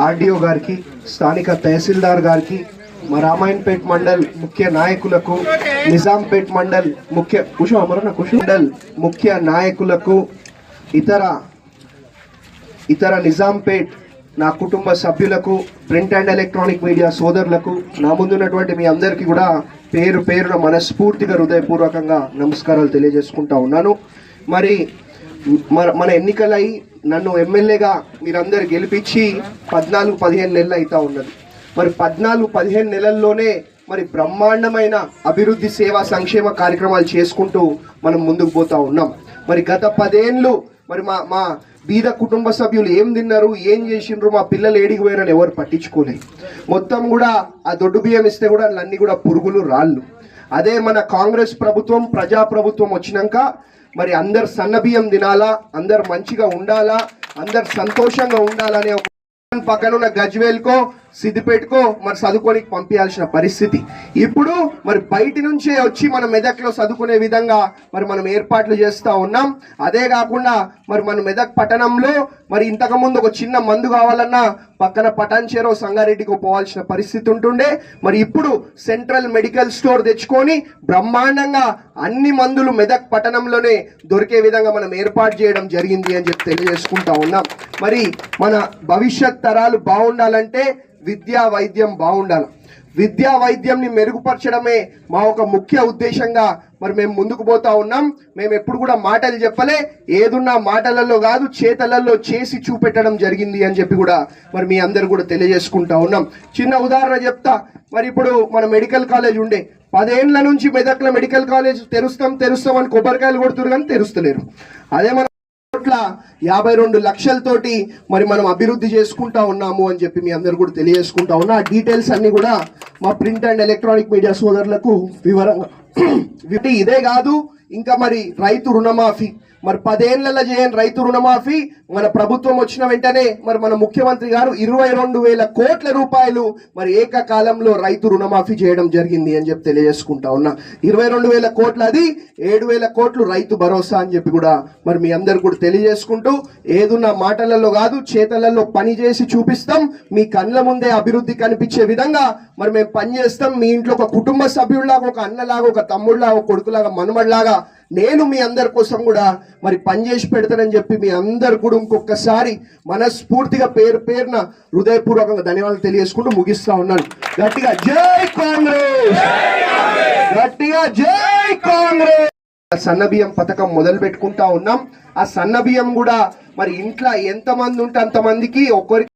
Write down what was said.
RDO గారికి, స్థానిక తహసీల్దార్ గారికి, మా రామాయణపేట్ మండల్ ముఖ్య నాయకులకు, నిజాంపేట్ మండల్ ముఖ్య నాయకులకు, ఇతర నిజాంపేట్ నా కుటుంబ సభ్యులకు, ప్రింట్ అండ్ ఎలక్ట్రానిక్ మీడియా సోదరులకు, నా ముందున్నటువంటి మీ అందరికీ కూడా పేరు పేరున మనస్ఫూర్తిగా హృదయపూర్వకంగా నమస్కారాలు తెలియజేసుకుంటా ఉన్నాను. మరి మన ఎన్నికలై నన్ను ఎమ్మెల్యేగా మీరందరు గెలిపించి 14-15 నెలలు అవుతా ఉన్నది. మరి 14-15 నెలల్లోనే మరి బ్రహ్మాండమైన అభివృద్ధి సేవా సంక్షేమ కార్యక్రమాలు చేసుకుంటూ మనం ముందుకు పోతా ఉన్నాం. మరి గత 10 ఏళ్ళు మరి మా బీద కుటుంబ సభ్యులు ఏం తిన్నారు, ఏం చేసిండ్రు, మా పిల్లలు ఏడికి పోయారని ఎవరు పట్టించుకోలేదు. మొత్తం కూడా ఆ దొడ్డు బియ్యం ఇస్తే కూడా అన్నీ కూడా పురుగులు రాళ్ళు. అదే మన కాంగ్రెస్ ప్రభుత్వం, ప్రజాప్రభుత్వం వచ్చినాక మరి అందరు సన్న బియ్యం తినాలా, అందరు మంచిగా ఉండాలా, అందరు సంతోషంగా ఉండాలనే పక్కన ఉన్న గజ్వేల్కో సిద్దిపేటకో మరి చదువుకోనికి పంపించాల్సిన పరిస్థితి. ఇప్పుడు మరి బయటి నుంచే వచ్చి మన మెదక్లో చదువుకునే విధంగా మరి మనం ఏర్పాట్లు చేస్తూ ఉన్నాం. అదే కాకుండా మరి మన మెదక్ పట్టణంలో మరి ఇంతకుముందు ఒక చిన్న మందు కావాలన్నా పక్కన పటాన్చేరో సంగారెడ్డికి పోవాల్సిన పరిస్థితి ఉంటుండే. మరి ఇప్పుడు సెంట్రల్ మెడికల్ స్టోర్ తెచ్చుకొని బ్రహ్మాండంగా అన్ని మందులు మెదక్ పట్టణంలోనే దొరికే విధంగా మనం ఏర్పాటు చేయడం జరిగింది అని చెప్పి తెలియజేసుకుంటా ఉన్నాం. మరి మన భవిష్యత్ తరాలు బాగుండాలంటే విద్యా వైద్యం బాగుండాలి. విద్యా వైద్యంని మెరుగుపరచడమే మా ఒక ముఖ్య ఉద్దేశంగా మరి మేము ముందుకు పోతా ఉన్నాం. మేము ఎప్పుడు కూడా మాటలు చెప్పలే, ఏదున్నా మాటలలో కాదు చేతలలో చేసి చూపెట్టడం జరిగింది అని చెప్పి కూడా మరి మీ అందరు కూడా తెలియజేసుకుంటా ఉన్నాం. చిన్న ఉదాహరణ చెప్తా. మరి ఇప్పుడు మన మెడికల్ కాలేజ్ ఉండే 10 ఏళ్ల నుంచి మెదక్లో మెడికల్ కాలేజ్ తెరుస్తాం అని కొబ్బరికాయలు కొడుతున్నారు కానీ తెరుస్తలేరు. అదే మన 52 లక్షలతోటి మరి మనం అభివృద్ధి చేసుకుంటా ఉన్నాము అని చెప్పి మీ అందరు కూడా తెలియజేసుకుంటా ఉన్నా. ఆ డీటెయిల్స్ అన్ని కూడా మా ప్రింట్ అండ్ ఎలక్ట్రానిక్ మీడియా సోదరులకు వివరంగా ఇదే కాదు, ఇంకా మరి రైతు రుణమాఫీ మరి 10 ఏళ్లలో చేయని రైతు రుణమాఫీ మన ప్రభుత్వం వచ్చిన వెంటనే మరి మన ముఖ్యమంత్రి గారు 22,000 కోట్ల రూపాయలు మరి ఏకకాలంలో రైతు రుణమాఫీ చేయడం జరిగింది అని చెప్పి తెలియజేసుకుంటా ఉన్నా. 22,000 కోట్లు, అది 7,000 కోట్లు రైతు భరోసా అని చెప్పి కూడా మరి మీ అందరు కూడా తెలియజేసుకుంటూ, ఏదున్న మాటలలో కాదు చేతలలో పని చేసి చూపిస్తాం. మీ కళ్ళ ముందే అభివృద్ధి కనిపించే విధంగా మరి మేము పనిచేస్తాం. మీ ఇంట్లో ఒక కుటుంబ సభ్యుల్లాగా, ఒక అన్నలాగా, ఒక తమ్ముళ్లాగా, ఒక కొడుకులాగా, మనుమడిలాగా నేను మీ అందరి కోసం కూడా మరి పనిచేసి పెడతానని చెప్పి మీ అందరు కూడా ఇంకొకసారి మనస్ఫూర్తిగా పేరున హృదయపూర్వకంగా ధన్యవాదాలు తెలియజేసుకుంటూ ముగిస్తా ఉన్నాను. గట్టిగా జై కాంగ్రెస్, గట్టిగా జై కాంగ్రెస్. సన్న బియ్యం పథకం మొదలు పెట్టుకుంటా ఉన్నాం. ఆ సన్న బియ్యం కూడా మరి ఇంట్లో ఎంతమంది ఉంటే అంతమందికి ఒక్కరికి